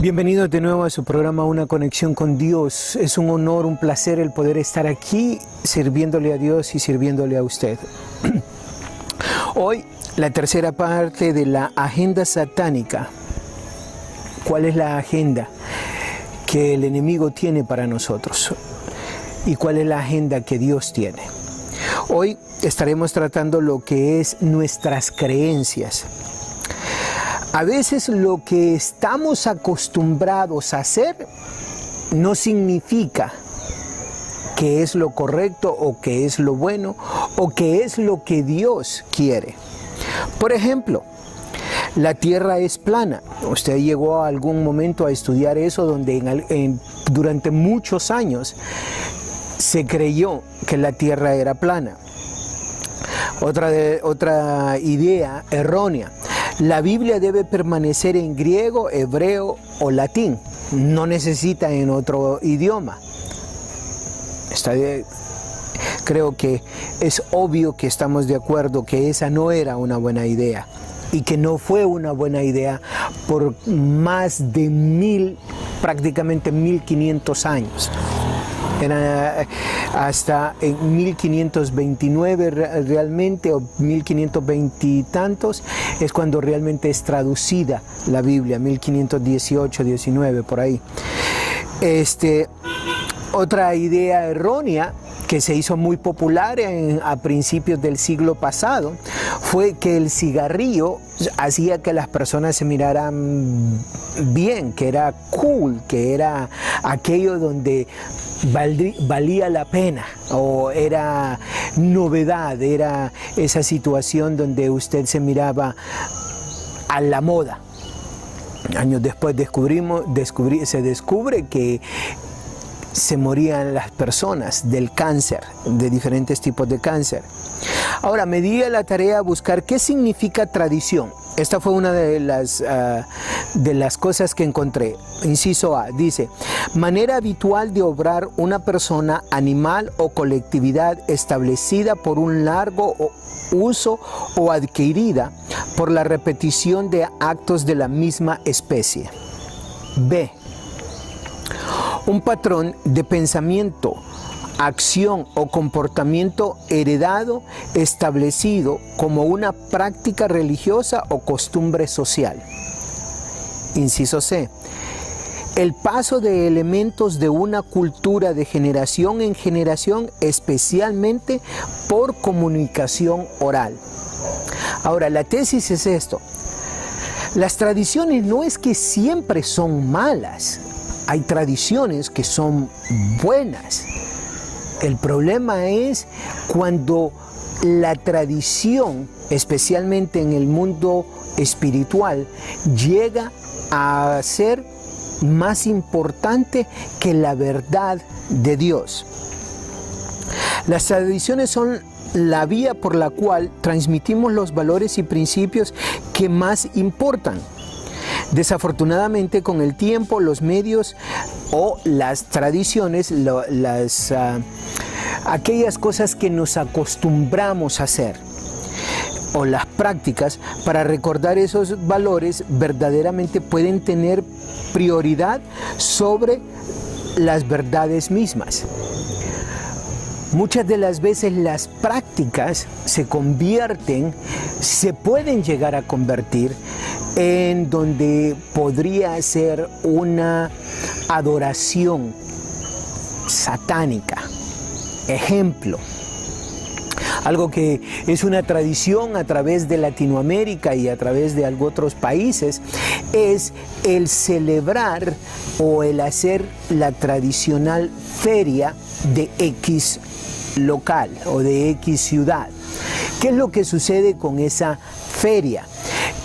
Bienvenidos de nuevo a su programa Una Conexión con Dios. Es un honor, un placer el poder estar aquí sirviéndole a Dios y sirviéndole a usted. Hoy, la tercera parte de la agenda satánica. ¿Cuál es la agenda que el enemigo tiene para nosotros? ¿Y cuál es la agenda que Dios tiene? Hoy estaremos tratando lo que es nuestras creencias. A veces lo que estamos acostumbrados a hacer no significa que es lo correcto o que es lo bueno o que es lo que Dios quiere. Por ejemplo, la tierra es plana. Usted llegó a algún momento a estudiar eso donde durante muchos años se creyó que la tierra era plana. Otra idea errónea. La Biblia debe permanecer en griego, hebreo o latín. No necesita en otro idioma. Creo que es obvio que estamos de acuerdo que esa no era una buena idea. Y que no fue una buena idea por más de prácticamente 1500 años. Hasta en 1529 realmente, o 1520 y tantos, es cuando realmente es traducida la Biblia, 1518, 19, por ahí. Otra idea errónea que se hizo muy popular a principios del siglo pasado fue que el cigarrillo hacía que las personas se miraran bien, que era cool, que era aquello donde valía la pena o era novedad, era esa situación donde usted se miraba a la moda. Años después se descubre que se morían las personas del cáncer, de diferentes tipos de cáncer. Ahora, me di a la tarea a buscar qué significa tradición. Esta fue una de las cosas que encontré. Inciso A, dice: manera habitual de obrar una persona, animal o colectividad establecida por un largo uso o adquirida por la repetición de actos de la misma especie. B, un patrón de pensamiento, acción o comportamiento heredado, establecido como una práctica religiosa o costumbre social. Inciso C, el paso de elementos de una cultura de generación en generación, especialmente por comunicación oral. Ahora, la tesis es esto: las tradiciones no es que siempre son malas. Hay tradiciones que son buenas. El problema es cuando la tradición, especialmente en el mundo espiritual, llega a ser más importante que la verdad de Dios. Las tradiciones son la vía por la cual transmitimos los valores y principios que más importan. Desafortunadamente, con el tiempo, los medios o las tradiciones, aquellas cosas que nos acostumbramos a hacer, o las prácticas para recordar esos valores, verdaderamente pueden tener prioridad sobre las verdades mismas. Muchas de las veces las prácticas se pueden llegar a convertir en donde podría ser una adoración satánica. Ejemplo, algo que es una tradición a través de Latinoamérica y a través de otros países, es el celebrar o el hacer la tradicional feria de X local o de X ciudad. ¿Qué es lo que sucede con esa feria?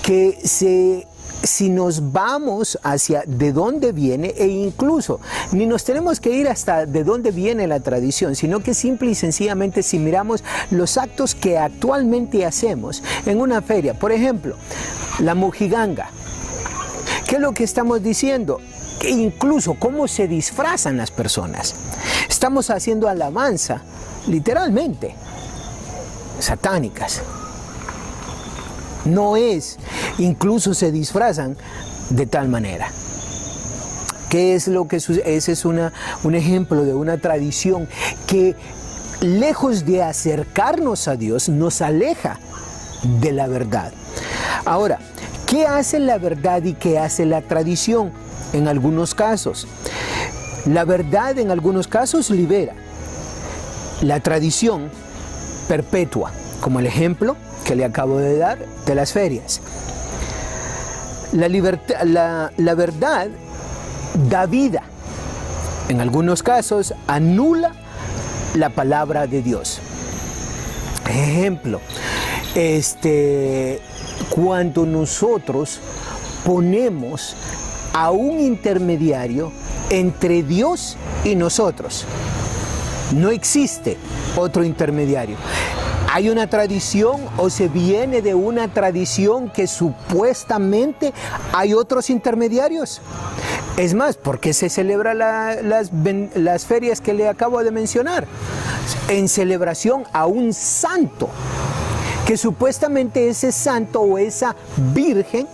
Que si nos vamos hacia de dónde viene, e incluso ni nos tenemos que ir hasta de dónde viene la tradición, sino que simple y sencillamente si miramos los actos que actualmente hacemos en una feria, por ejemplo, la mojiganga, ¿qué es lo que estamos diciendo? Que incluso cómo se disfrazan las personas. Estamos haciendo alabanza, literalmente, satánicas. No es, incluso se disfrazan de tal manera. ¿Qué es lo que sucede? Ese es un ejemplo de una tradición que, lejos de acercarnos a Dios, nos aleja de la verdad. Ahora, ¿qué hace la verdad y qué hace la tradición? En algunos casos, la verdad en algunos casos libera. La tradición perpetúa, como el ejemplo que le acabo de dar de las ferias. La verdad da vida. En algunos casos anula la palabra de Dios. Ejemplo, cuando nosotros ponemos a un intermediario entre Dios y nosotros, no existe otro intermediario. Hay una tradición o se viene de una tradición que supuestamente hay otros intermediarios. Es más, ¿por qué se celebran las ferias que le acabo de mencionar? En celebración a un santo, que supuestamente ese santo o esa virgen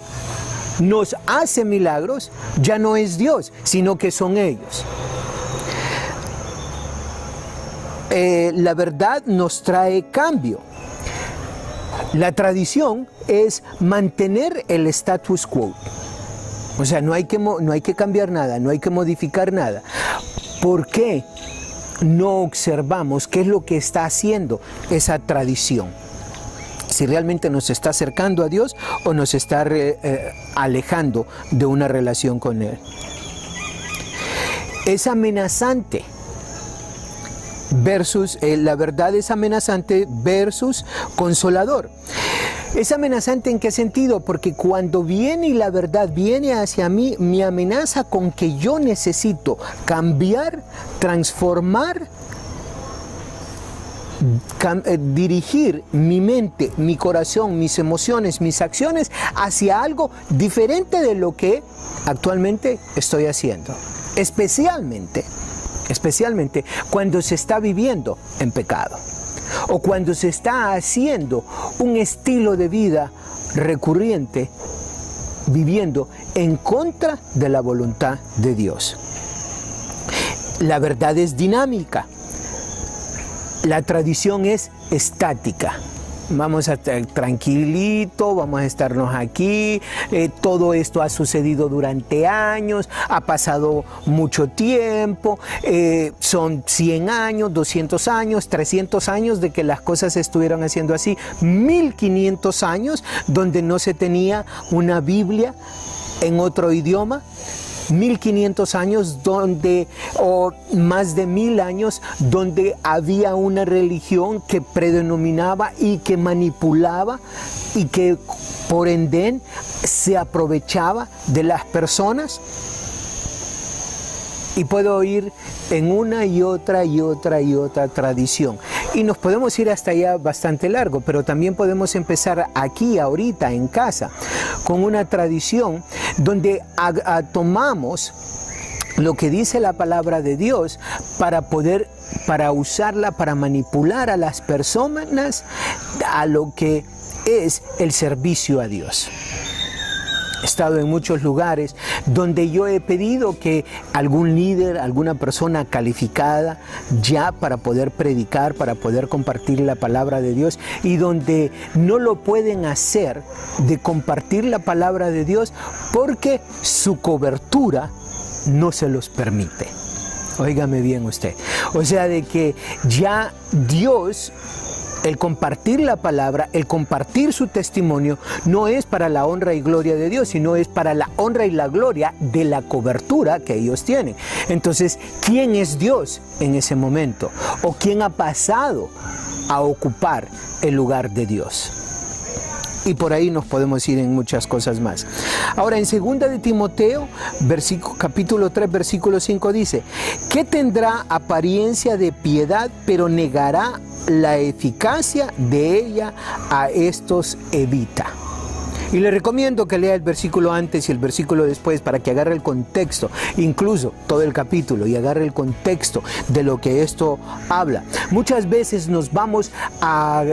nos hace milagros, ya no es Dios, sino que son ellos. La verdad nos trae cambio. La tradición es mantener el status quo. O sea, no hay que cambiar nada, no hay que modificar nada. ¿Por qué no observamos qué es lo que está haciendo esa tradición? Si realmente nos está acercando a Dios o nos está alejando de una relación con Él. Es amenazante versus, la verdad es amenazante versus consolador. ¿Es amenazante en qué sentido? Porque cuando viene y la verdad viene hacia mí, me amenaza con que yo necesito cambiar, transformar, dirigir mi mente, mi corazón, mis emociones, mis acciones hacia algo diferente de lo que actualmente estoy haciendo. Especialmente cuando se está viviendo en pecado o cuando se está haciendo un estilo de vida recurrente viviendo en contra de la voluntad de Dios. La verdad es dinámica. La tradición es estática. Vamos a estar tranquilito, vamos a estarnos aquí, todo esto ha sucedido durante años, ha pasado mucho tiempo, son 100 años, 200 años, 300 años de que las cosas se estuvieron haciendo así, 1500 años donde no se tenía una Biblia en otro idioma, 1500 años donde, o más de 1000 años, donde había una religión que predominaba y que manipulaba y que por ende se aprovechaba de las personas. Y puedo ir en una y otra tradición. Y nos podemos ir hasta allá bastante largo, pero también podemos empezar aquí, ahorita, en casa, con una tradición donde tomamos lo que dice la palabra de Dios para usarla, para manipular a las personas a lo que es el servicio a Dios. He estado en muchos lugares donde yo he pedido que algún líder, alguna persona calificada ya para poder predicar, para poder compartir la palabra de Dios, y donde no lo pueden hacer de compartir la palabra de Dios porque su cobertura no se los permite. Óigame bien usted. O sea, de que ya Dios, el compartir la palabra, el compartir su testimonio, no es para la honra y gloria de Dios, sino es para la honra y la gloria de la cobertura que ellos tienen. Entonces, ¿quién es Dios en ese momento? ¿O quién ha pasado a ocupar el lugar de Dios? Y por ahí nos podemos ir en muchas cosas más. Ahora, en 2 de Timoteo, capítulo 3, versículo 5 dice: que tendrá apariencia de piedad, pero negará la eficacia de ella, a estos evita. Y le recomiendo que lea el versículo antes y el versículo después para que agarre el contexto, incluso todo el capítulo, y agarre el contexto de lo que esto habla. Muchas veces nos vamos a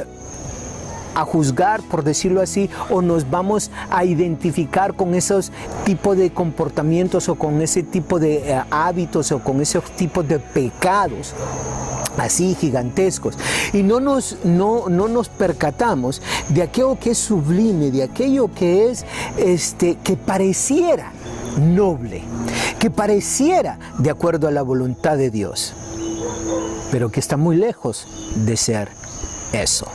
a juzgar, por decirlo así, o nos vamos a identificar con esos tipos de comportamientos o con ese tipo de hábitos o con esos tipos de pecados así gigantescos, y no nos percatamos de aquello que es sublime, de aquello que es que pareciera noble, que pareciera de acuerdo a la voluntad de Dios, pero que está muy lejos de ser eso.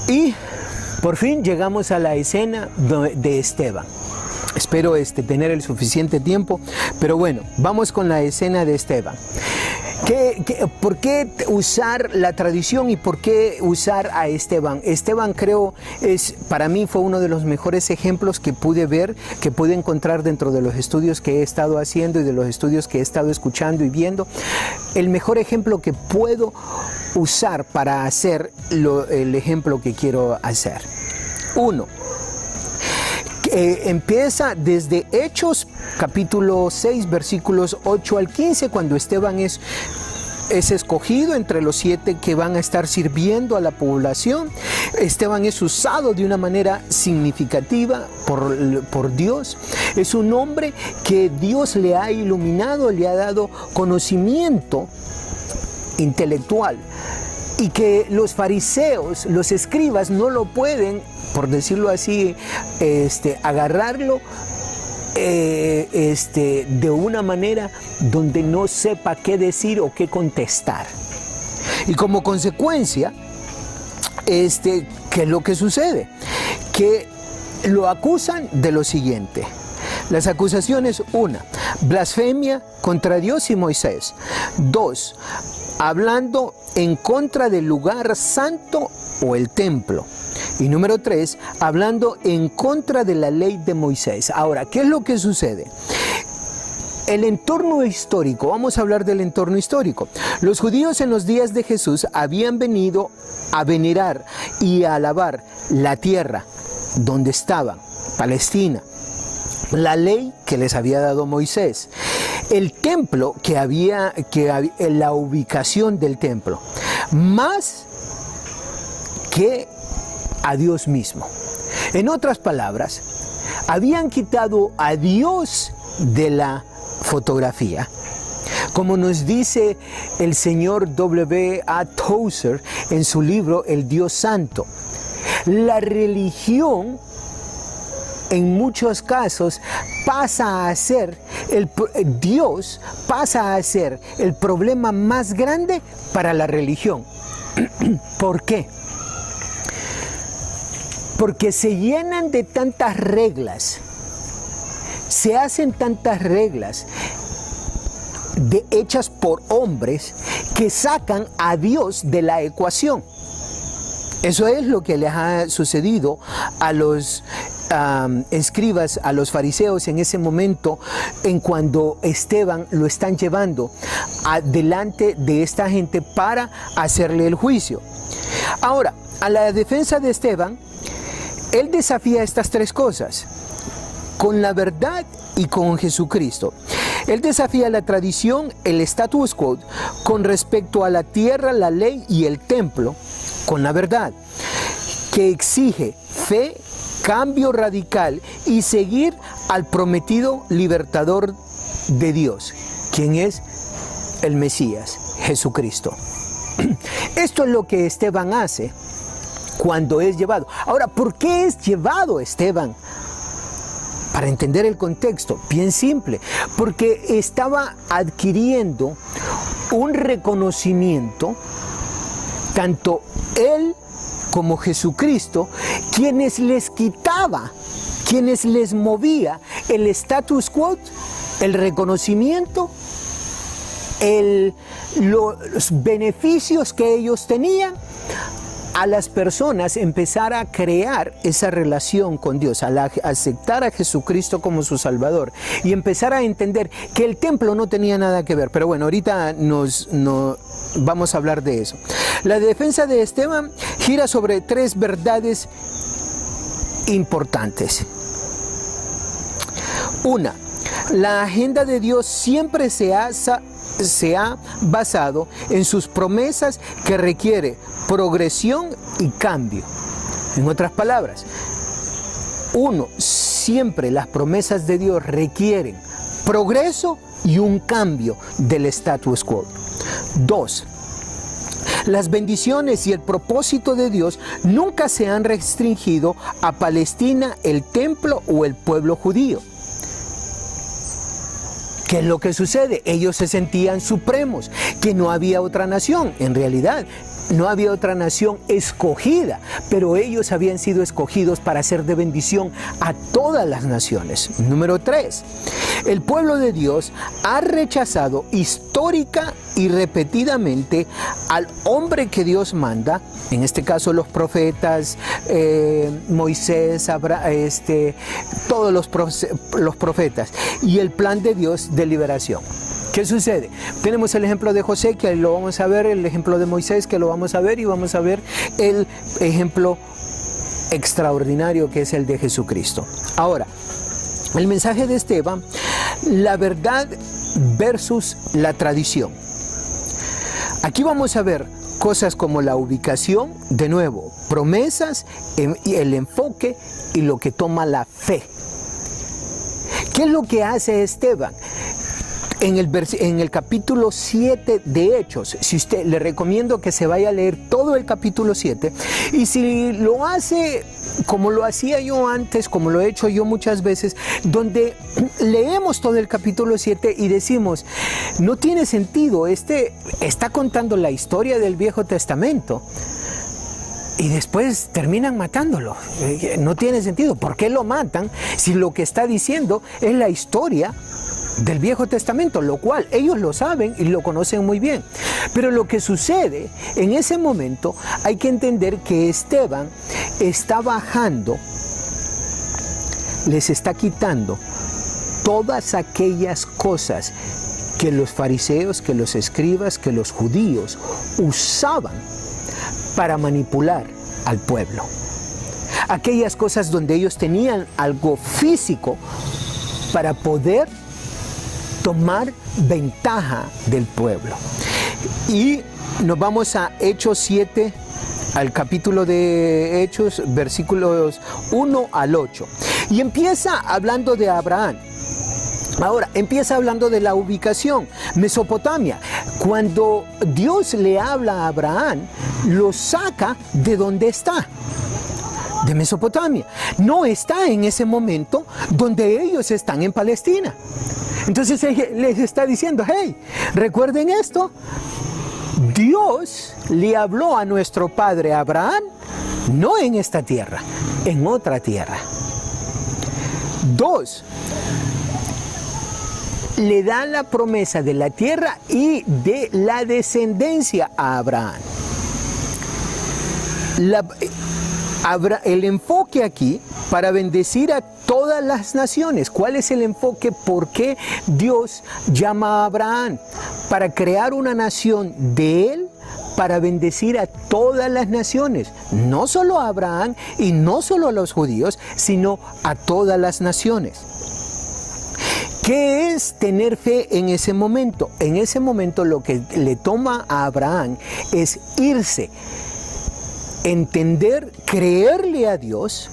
Y por fin llegamos a la escena de Esteban. Espero tener el suficiente tiempo, pero bueno, vamos con la escena de Esteban. ¿Por qué usar la tradición y por qué usar a Esteban? Esteban, creo, para mí fue uno de los mejores ejemplos que pude ver, que pude encontrar dentro de los estudios que he estado haciendo y de los estudios que he estado escuchando y viendo. El mejor ejemplo que puedo usar para hacer el ejemplo que quiero hacer. 1. Empieza desde Hechos capítulo 6 versículos 8 al 15, cuando Esteban es escogido entre los 7 que van a estar sirviendo a la población. Esteban es usado de una manera significativa por Dios. Es un hombre que Dios le ha iluminado, le ha dado conocimiento intelectual, y que los fariseos, los escribas, no lo pueden, por decirlo así, agarrarlo de una manera donde no sepa qué decir o qué contestar. Y como consecuencia, ¿qué es lo que sucede? Que lo acusan de lo siguiente. Las acusaciones: 1, blasfemia contra Dios y Moisés. 2, hablando en contra del lugar santo o el templo. Y número 3, hablando en contra de la ley de Moisés. Ahora, ¿qué es lo que sucede? El entorno histórico, vamos a hablar del entorno histórico. Los judíos en los días de Jesús habían venido a venerar y a alabar la tierra donde estaban, Palestina, la ley que les había dado Moisés, el templo la ubicación del templo, más que a Dios mismo. En otras palabras, habían quitado a Dios de la fotografía. Como nos dice el señor W.A. Tozer en su libro El Dios Santo, la religión en muchos casos Dios pasa a ser el problema más grande para la religión. ¿Por qué? Porque se llenan de tantas reglas, se hacen tantas reglas hechas por hombres que sacan a Dios de la ecuación. Eso es lo que les ha sucedido a los escribas, a los fariseos en ese momento, en cuando Esteban lo están llevando delante de esta gente para hacerle el juicio. Ahora, a la defensa de Esteban, él desafía estas 3 cosas: con la verdad y con Jesucristo. Él desafía la tradición, el status quo, con respecto a la tierra, la ley y el templo, con la verdad, que exige fe, cambio radical y seguir al prometido libertador de Dios, quien es el Mesías, Jesucristo. Esto es lo que Esteban hace cuando es llevado. Ahora, ¿por qué es llevado Esteban? Para entender el contexto, bien simple, porque estaba adquiriendo un reconocimiento, tanto él como Jesucristo, quienes les quitaba, quienes les movía el status quo, el reconocimiento, los beneficios que ellos tenían, a las personas empezar a crear esa relación con Dios, al aceptar a Jesucristo como su Salvador y empezar a entender que el templo no tenía nada que ver. Pero bueno, ahorita vamos a hablar de eso. La defensa de Esteban gira sobre 3 verdades importantes. 1. La agenda de Dios siempre se se ha basado en sus promesas que requiere progresión y cambio. En otras palabras, siempre las promesas de Dios requieren progreso y un cambio del status quo. 2. Las bendiciones y el propósito de Dios nunca se han restringido a Palestina, el templo o el pueblo judío. ¿Qué es lo que sucede? Ellos se sentían supremos, que no había otra nación. En realidad, no había otra nación escogida, pero ellos habían sido escogidos para ser de bendición a todas las naciones. Número 3. El pueblo de Dios ha rechazado histórica y repetidamente al hombre que Dios manda, en este caso los profetas, Moisés, todos los profetas, y el plan de Dios de liberación. ¿Qué sucede? Tenemos el ejemplo de José, que lo vamos a ver, el ejemplo de Moisés, que lo vamos a ver, y vamos a ver el ejemplo extraordinario que es el de Jesucristo. Ahora, el mensaje de Esteban, la verdad versus la tradición. Aquí vamos a ver cosas como la ubicación, de nuevo, promesas, el enfoque y lo que toma la fe. ¿Qué es lo que hace Esteban? En el capítulo 7 de Hechos, le recomiendo que se vaya a leer todo el capítulo 7, y si lo hace como lo hacía yo antes, como lo he hecho yo muchas veces, donde leemos todo el capítulo 7 y decimos, no tiene sentido, está contando la historia del Viejo Testamento, y después terminan matándolo. No tiene sentido. ¿Por qué lo matan si lo que está diciendo es la historia del Viejo Testamento? Lo cual ellos lo saben y lo conocen muy bien. Pero lo que sucede en ese momento, hay que entender que Esteban está bajando, les está quitando todas aquellas cosas que los fariseos, que los escribas, que los judíos usaban para manipular al pueblo. Aquellas cosas donde ellos tenían algo físico para poder tomar ventaja del pueblo. Y nos vamos a Hechos 7, al capítulo de Hechos, versículos 1 al 8. Y empieza hablando de Abraham. Ahora, empieza hablando de la ubicación, Mesopotamia. Cuando Dios le habla a Abraham, lo saca de donde está, de Mesopotamia. No está en ese momento donde ellos están en Palestina. Entonces les está diciendo, hey, recuerden esto, Dios le habló a nuestro padre Abraham, no en esta tierra, en otra tierra. 2, le da la promesa de la tierra y de la descendencia a Abraham. El enfoque aquí para bendecir a todas las naciones. ¿Cuál es el enfoque? ¿Por qué Dios llama a Abraham? Para crear una nación de él, para bendecir a todas las naciones. No solo a Abraham y no solo a los judíos, sino a todas las naciones. ¿Qué es tener fe en ese momento? En ese momento lo que le toma a Abraham es irse, entender, creerle a Dios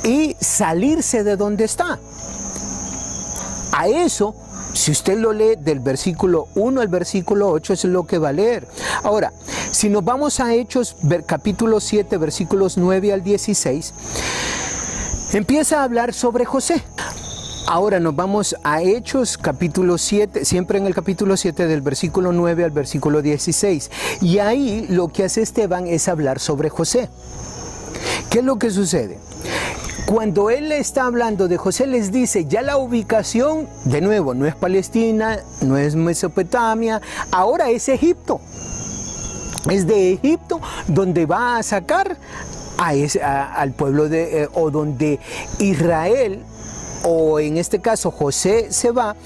y salirse de donde está. A eso, si usted lo lee del versículo 1 al versículo 8, es lo que va a leer. Ahora, si nos vamos a Hechos, capítulo 7, versículos 9 al 16, empieza a hablar sobre José. Ahora nos vamos a Hechos capítulo 7, siempre en el capítulo 7 del versículo 9 al versículo 16. Y ahí lo que hace Esteban es hablar sobre José. ¿Qué es lo que sucede? Cuando él está hablando de José, les dice, ya la ubicación, de nuevo, no es Palestina, no es Mesopotamia, ahora es Egipto. Es de Egipto donde va a sacar al pueblo o donde Israel, o en este caso José se va,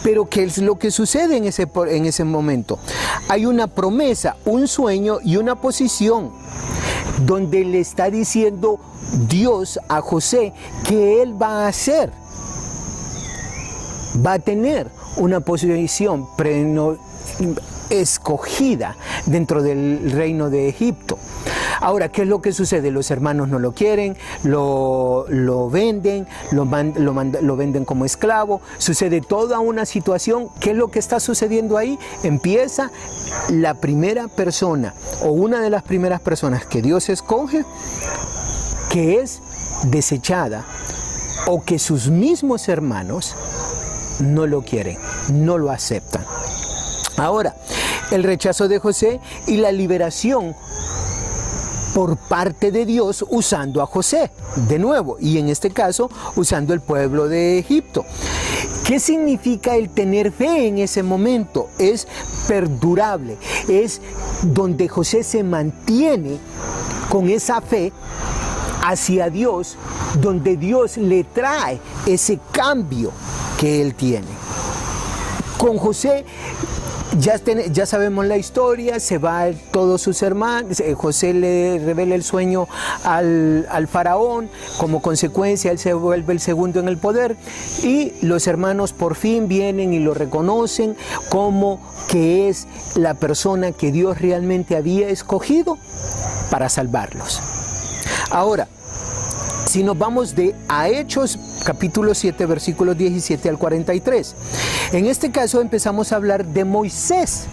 pero ¿qué es lo que sucede en ese momento? Hay una promesa, un sueño y una posición donde le está diciendo Dios a José que él va a hacer, va a tener una posición escogida dentro del reino de Egipto. Ahora, ¿qué es lo que sucede? Los hermanos no lo quieren, lo venden, lo venden como esclavo. Sucede toda una situación. ¿Qué es lo que está sucediendo ahí? Empieza la primera persona o una de las primeras personas que Dios escoge, que es desechada, o que sus mismos hermanos no lo quieren, no lo aceptan. Ahora, el rechazo de José y la liberación por parte de Dios usando a José, de nuevo, y en este caso usando el pueblo de Egipto. ¿Qué significa el tener fe en ese momento? Es perdurable, es donde José se mantiene con esa fe hacia Dios, donde Dios le trae ese cambio que él tiene. Con José ya sabemos la historia, se va todos sus hermanos, José le revela el sueño al faraón, como consecuencia él se vuelve el segundo en el poder y los hermanos por fin vienen y lo reconocen como que es la persona que Dios realmente había escogido para salvarlos. Ahora, si nos vamos a Hechos, capítulo 7, versículos 17 al 43. En este caso empezamos a hablar de Moisés.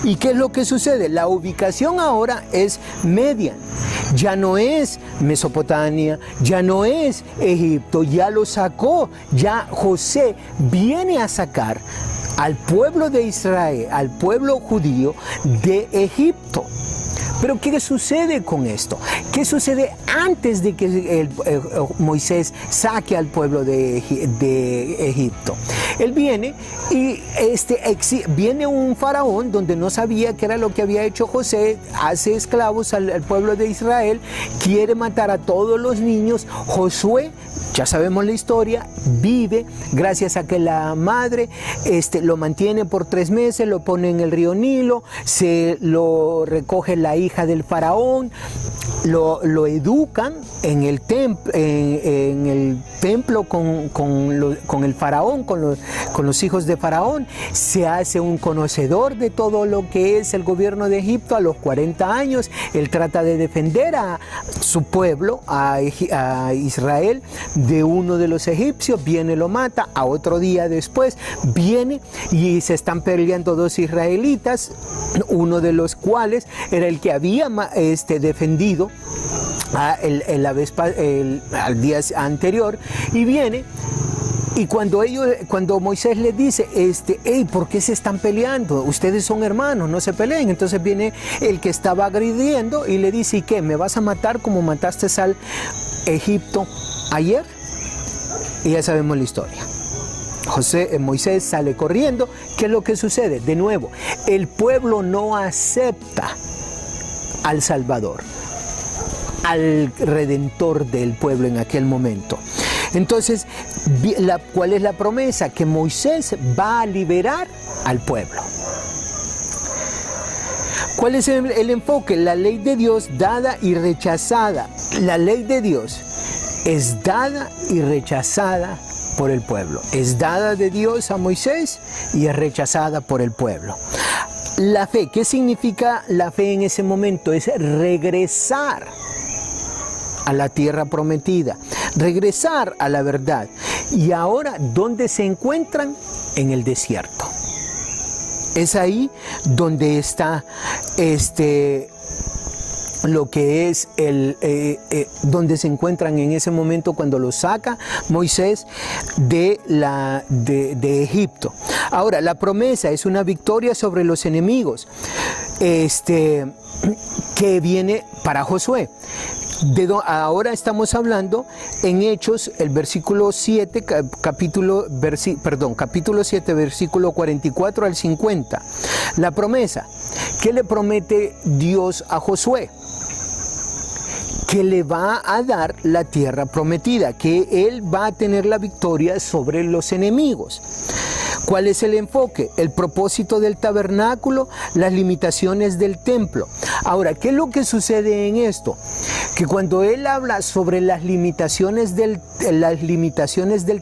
¿Y qué es lo que sucede? La ubicación ahora es Median. Ya no es Mesopotamia, ya no es Egipto, ya lo sacó. Ya José viene a sacar al pueblo de Israel, al pueblo judío de Egipto. Pero ¿qué sucede con esto? ¿Qué sucede antes de que Moisés saque al pueblo de Egipto? Él viene y viene un faraón donde no sabía qué era lo que había hecho José, hace esclavos al pueblo de Israel, quiere matar a todos los niños. Josué, ya sabemos la historia, vive gracias a que la madre lo mantiene por 3 meses, lo pone en el río Nilo, se lo recoge la hija del faraón, lo educan en el templo con el faraón, con los hijos de faraón. Se hace un conocedor de todo lo que es el gobierno de Egipto. A los 40 años él trata de defender a su pueblo, a Israel, de uno de los egipcios. Viene, lo mata. A otro día después viene y se están peleando 2 israelitas, uno de los cuales era el que había defendido al día anterior, y viene. Y cuando Moisés les dice, hey, ¿por qué se están peleando? Ustedes son hermanos, no se peleen. Entonces viene el que estaba agrediendo y le dice, ¿y qué? ¿Me vas a matar como mataste al Egipto ayer? Y ya sabemos la historia. Moisés sale corriendo. ¿Qué es lo que sucede? De nuevo, el pueblo no acepta al Salvador, al Redentor del pueblo en aquel momento. Entonces, ¿cuál es la promesa? Que Moisés va a liberar al pueblo. ¿Cuál es el enfoque? La ley de Dios dada y rechazada. La ley de Dios es dada y rechazada por el pueblo. Es dada de Dios a Moisés y es rechazada por el pueblo. La fe, ¿qué significa la fe en ese momento? Es regresar a la tierra prometida, regresar a la verdad. Y ahora, ¿dónde se encuentran? En el desierto. Es ahí donde está lo que es donde se encuentran en ese momento cuando lo saca Moisés de Egipto. Ahora, la promesa es una victoria sobre los enemigos que viene para Josué. Ahora estamos hablando en Hechos, el versículo 7, capítulo 7, versículo 44 al 50. La promesa, ¿qué le promete Dios a Josué? Que le va a dar la tierra prometida, que él va a tener la victoria sobre los enemigos. ¿Cuál es el enfoque? El propósito del tabernáculo, las limitaciones del templo. Ahora, ¿qué es lo que sucede en esto? Que cuando él habla sobre las limitaciones del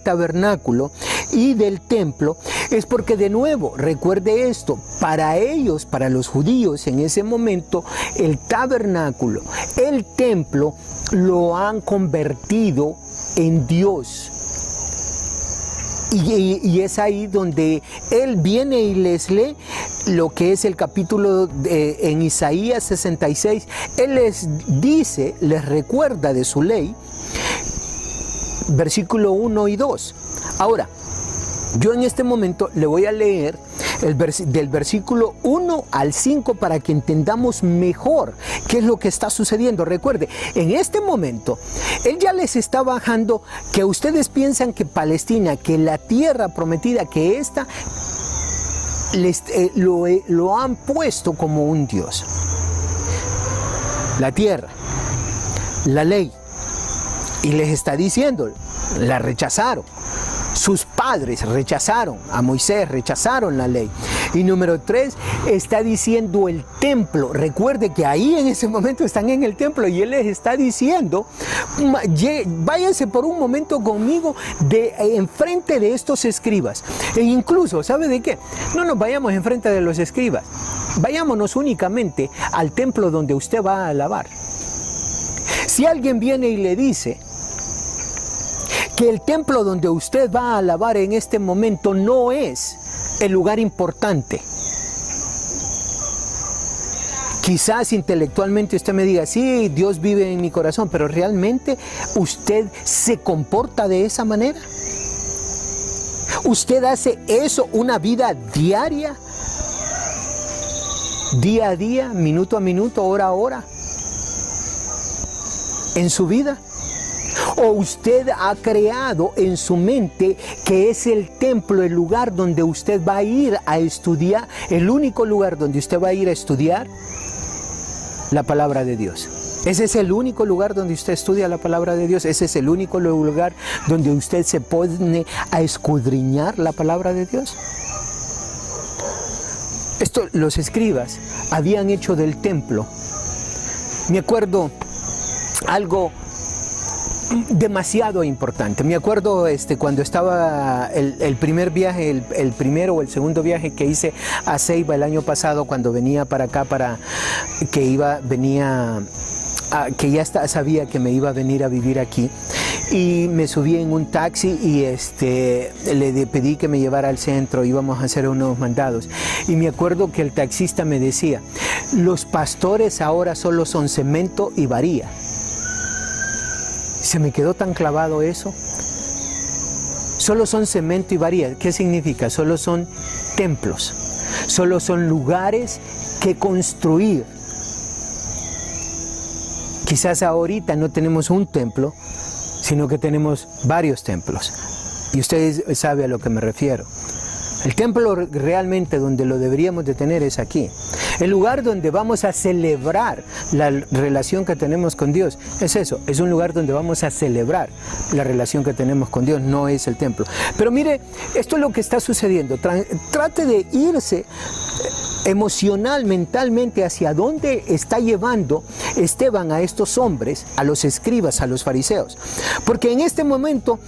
tabernáculo, y del templo, es porque, de nuevo, recuerde esto, para ellos, para los judíos en ese momento, el tabernáculo, el templo, lo han convertido en Dios. Y es ahí donde él viene y les lee lo que es el capítulo en Isaías 66. Él les dice, les recuerda de su ley, versículo 1 y 2. Ahora, yo en este momento le voy a leer del versículo 1 al 5 para que entendamos mejor qué es lo que está sucediendo. Recuerde, en este momento, él ya les está bajando que ustedes piensan que Palestina, que la tierra prometida, que esta, lo han puesto como un Dios. La tierra, la ley, y les está diciendo, la rechazaron. Sus padres rechazaron a Moisés, rechazaron la ley. Y número 3, está diciendo el templo. Recuerde que ahí en ese momento están en el templo y él les está diciendo, váyanse por un momento conmigo enfrente de estos escribas. E incluso, ¿sabe de qué? No nos vayamos enfrente de los escribas. Vayámonos únicamente al templo donde usted va a alabar. Si alguien viene y le dice que el templo donde usted va a alabar en este momento no es el lugar importante, quizás intelectualmente usted me diga, sí, Dios vive en mi corazón, pero ¿realmente usted se comporta de esa manera? ¿Usted hace eso una vida diaria? Día a día, minuto a minuto, hora a hora, en su vida. ¿O usted ha creado en su mente que es el templo, el lugar donde usted va a ir a estudiar, el único lugar donde usted va a ir a estudiar la palabra de Dios? ¿Ese es el único lugar donde usted estudia la palabra de Dios? ¿Ese es el único lugar donde usted se pone a escudriñar la palabra de Dios? Esto los escribas habían hecho del templo. Me acuerdo algo demasiado importante. Me acuerdo cuando estaba el primer viaje, el primero o el segundo viaje que hice a Ceiba el año pasado, cuando venía para acá, que ya sabía que me iba a venir a vivir aquí, y me subí en un taxi y le pedí que me llevara al centro. Íbamos a hacer unos mandados y me acuerdo que el taxista me decía, los pastores ahora solo son cemento y varilla. Se me quedó tan clavado eso. Solo son cemento y varilla. ¿Qué significa? Solo son templos. Solo son lugares que construir. Quizás ahorita no tenemos un templo, sino que tenemos varios templos. Y usted sabe a lo que me refiero. El templo realmente donde lo deberíamos de tener es aquí. El lugar donde vamos a celebrar la relación que tenemos con Dios es eso, es un lugar donde vamos a celebrar la relación que tenemos con Dios, no es el templo. Pero mire, esto es lo que está sucediendo. Trate de irse emocional, mentalmente, hacia dónde está llevando Esteban a estos hombres, a los escribas, a los fariseos. Porque en este momento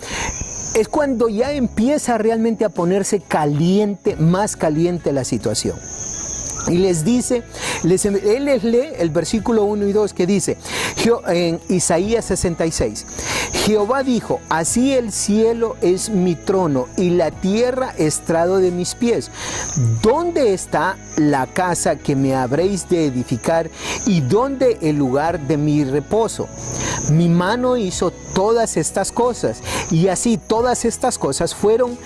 es cuando ya empieza realmente a ponerse caliente, más caliente la situación. Y les dice, él les lee el versículo 1 y 2 que dice, en Isaías 66, Jehová dijo, así el cielo es mi trono y la tierra estrado de mis pies. ¿Dónde está la casa que me habréis de edificar y dónde el lugar de mi reposo? Mi mano hizo todas estas cosas y así todas estas cosas fueron,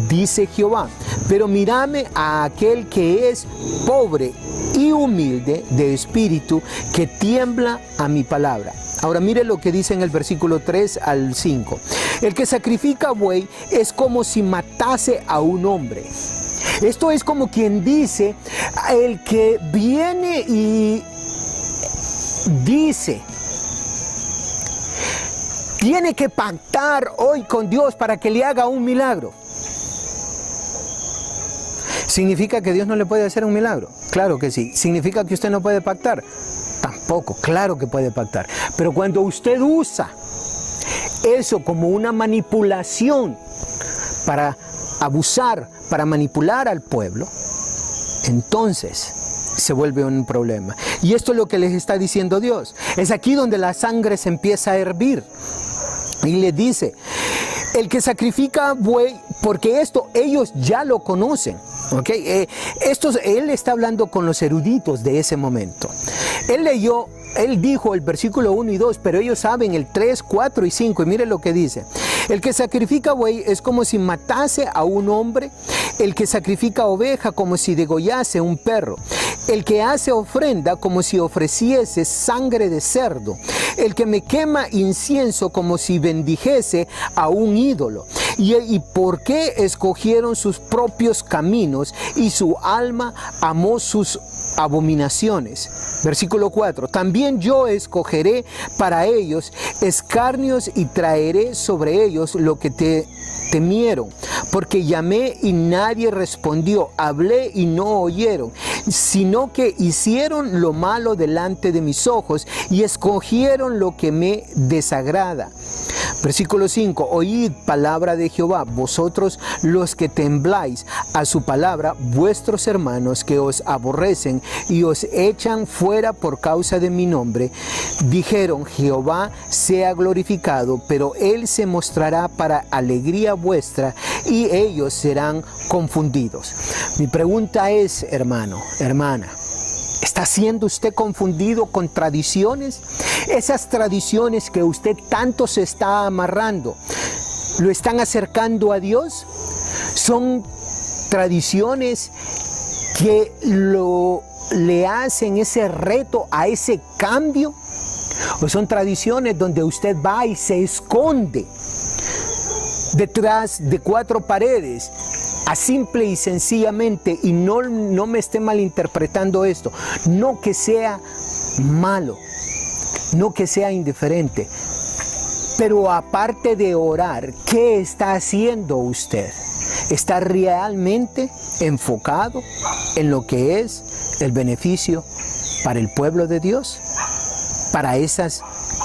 dice Jehová. Pero mírame a aquel que es pobre y humilde de espíritu, que tiembla a mi palabra. Ahora mire lo que dice en el versículo 3 al 5. El que sacrifica buey es como si matase a un hombre. Esto es como quien dice, el que viene y dice, tiene que pactar hoy con Dios para que le haga un milagro. ¿Significa que Dios no le puede hacer un milagro? Claro que sí. ¿Significa que usted no puede pactar? Tampoco, claro que puede pactar. Pero cuando usted usa eso como una manipulación para abusar, para manipular al pueblo, entonces se vuelve un problema. Y esto es lo que les está diciendo Dios. Es aquí donde la sangre se empieza a hervir. Y le dice, el que sacrifica buey, porque esto ellos ya lo conocen. ¿Okay? Él está hablando con los eruditos de ese momento. Él dijo el versículo 1 y 2, pero ellos saben el 3, 4 y 5. Y mire lo que dice. El que sacrifica buey es como si matase a un hombre. El que sacrifica oveja como si degollase un perro. El que hace ofrenda como si ofreciese sangre de cerdo. El que me quema incienso como si bendijese a un ídolo. ¿Y por qué escogieron sus propios caminos y su alma amó sus abominaciones? Versículo 4. También yo escogeré para ellos escarnios y traeré sobre ellos lo que te temieron, porque llamé y nadie respondió, hablé y no oyeron, sino que hicieron lo malo delante de mis ojos y escogieron lo que me desagrada. Versículo 5. Oíd palabra de Jehová, vosotros los que tembláis a su palabra, vuestros hermanos que os aborrecen y os echan fuera por causa de mi nombre, dijeron, Jehová sea glorificado, pero él se mostrará para alegría vuestra y ellos serán confundidos. Mi pregunta es, hermano, hermana, ¿está siendo usted confundido con tradiciones? Esas tradiciones que usted tanto se está amarrando, ¿lo están acercando a Dios? ¿Son tradiciones que le hacen ese reto a ese cambio? ¿O son tradiciones donde usted va y se esconde detrás de cuatro paredes? A simple y sencillamente, y no me esté malinterpretando esto, no que sea malo, no que sea indiferente, pero aparte de orar, ¿qué está haciendo usted? ¿Está realmente enfocado en lo que es el beneficio para el pueblo de Dios? ¿Para esas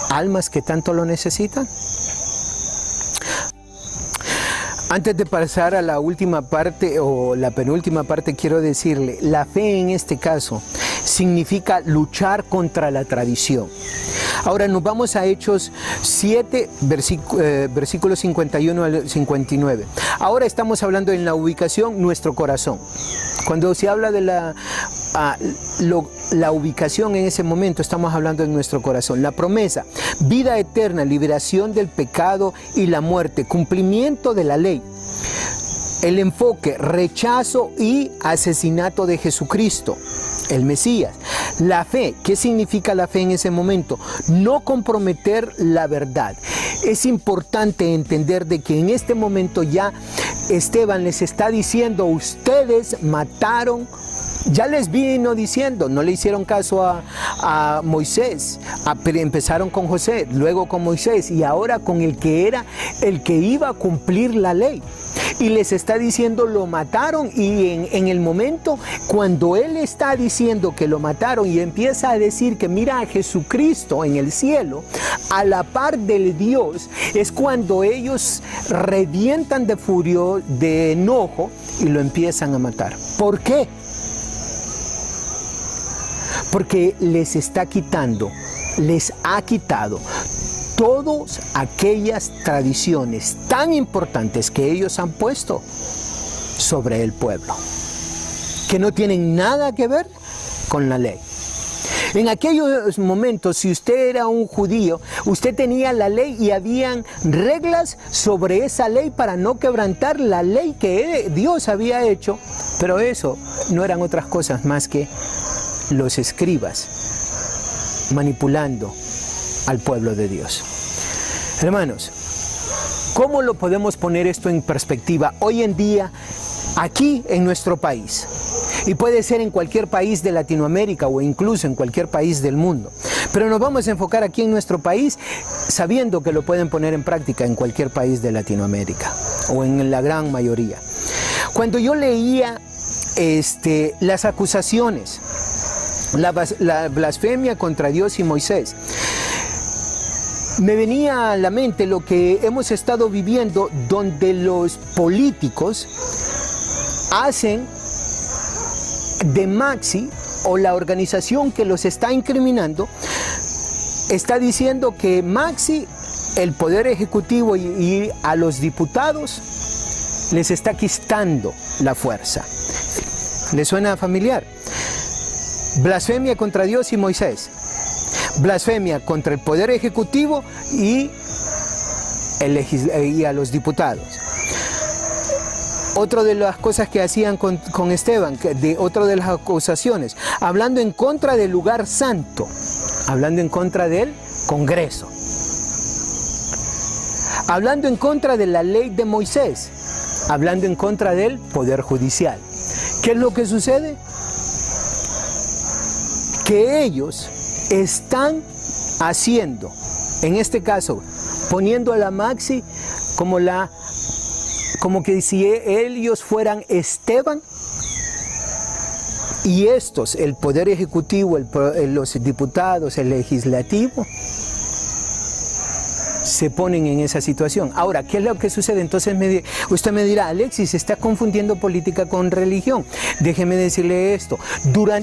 almas que tanto lo necesitan? Antes de pasar a la última parte o la penúltima parte, quiero decirle, la fe en este caso significa luchar contra la tradición. Ahora nos vamos a Hechos 7, versículos 51 al 59. Ahora estamos hablando en la ubicación, nuestro corazón. Cuando se habla de la ubicación en ese momento, estamos hablando en nuestro corazón. La promesa, vida eterna, liberación del pecado y la muerte, cumplimiento de la ley. El enfoque, rechazo y asesinato de Jesucristo, el Mesías. La fe, ¿qué significa la fe en ese momento? No comprometer la verdad. Es importante entender de que en este momento ya Esteban les está diciendo, ustedes mataron. Ya les vino diciendo, no le hicieron caso a Moisés, empezaron con José, luego con Moisés y ahora con el que era el que iba a cumplir la ley. Y les está diciendo, lo mataron, y en el momento cuando él está diciendo que lo mataron y empieza a decir que mira a Jesucristo en el cielo, a la par del Dios, es cuando ellos revientan de furia, de enojo y lo empiezan a matar. ¿Por qué? Porque les ha quitado todas aquellas tradiciones tan importantes que ellos han puesto sobre el pueblo, que no tienen nada que ver con la ley. En aquellos momentos, si usted era un judío, usted tenía la ley y habían reglas sobre esa ley para no quebrantar la ley que Dios había hecho, pero eso no eran otras cosas más que los escribas manipulando al pueblo de Dios. Hermanos, ¿cómo lo podemos poner esto en perspectiva hoy en día aquí en nuestro país? Y puede ser en cualquier país de Latinoamérica o incluso en cualquier país del mundo. Pero nos vamos a enfocar aquí en nuestro país sabiendo que lo pueden poner en práctica en cualquier país de Latinoamérica o en la gran mayoría. Cuando yo leía las acusaciones, la blasfemia contra Dios y Moisés, me venía a la mente lo que hemos estado viviendo, donde los políticos hacen de Maxi, o la organización que los está incriminando, está diciendo que Maxi, el Poder Ejecutivo y a los diputados les está quitando la fuerza. ¿Le suena familiar? Blasfemia contra Dios y Moisés. Blasfemia contra el Poder Ejecutivo y a los diputados. Otra de las cosas que hacían con Esteban, otra de las acusaciones, hablando en contra del lugar santo, hablando en contra del Congreso, hablando en contra de la ley de Moisés, hablando en contra del Poder Judicial. ¿Qué es lo que sucede? Que ellos están haciendo, en este caso, poniendo a la Maxi como que si ellos fueran Esteban, y estos, el Poder Ejecutivo, los diputados, el Legislativo, se ponen en esa situación. Ahora, ¿qué es lo que sucede? Entonces usted me dirá, Alexis, está confundiendo política con religión. Déjeme decirle esto.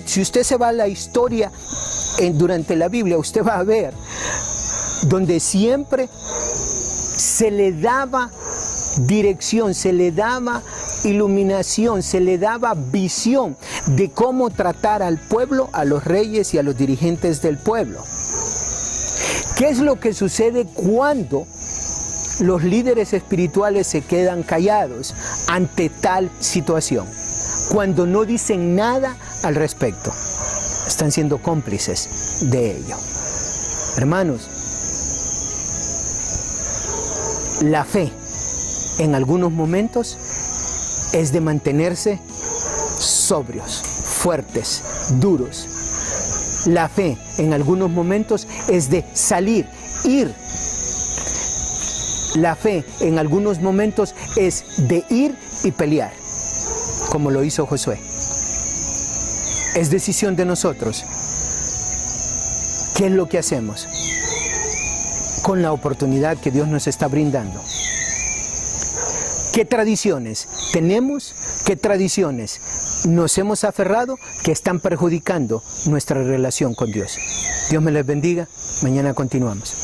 Si usted se va a la historia, durante la Biblia, usted va a ver donde siempre se le daba dirección, se le daba iluminación, se le daba visión de cómo tratar al pueblo, a los reyes y a los dirigentes del pueblo. ¿Qué es lo que sucede cuando los líderes espirituales se quedan callados ante tal situación? Cuando no dicen nada al respecto. Están siendo cómplices de ello. Hermanos, la fe en algunos momentos es de mantenerse sobrios, fuertes, duros. La fe en algunos momentos es de salir, ir. La fe en algunos momentos es de ir y pelear, como lo hizo Josué. Es decisión de nosotros. ¿Qué es lo que hacemos con la oportunidad que Dios nos está brindando? ¿Qué tradiciones tenemos? ¿Qué tradiciones nos hemos aferrado que están perjudicando nuestra relación con Dios? Dios me les bendiga. Mañana continuamos.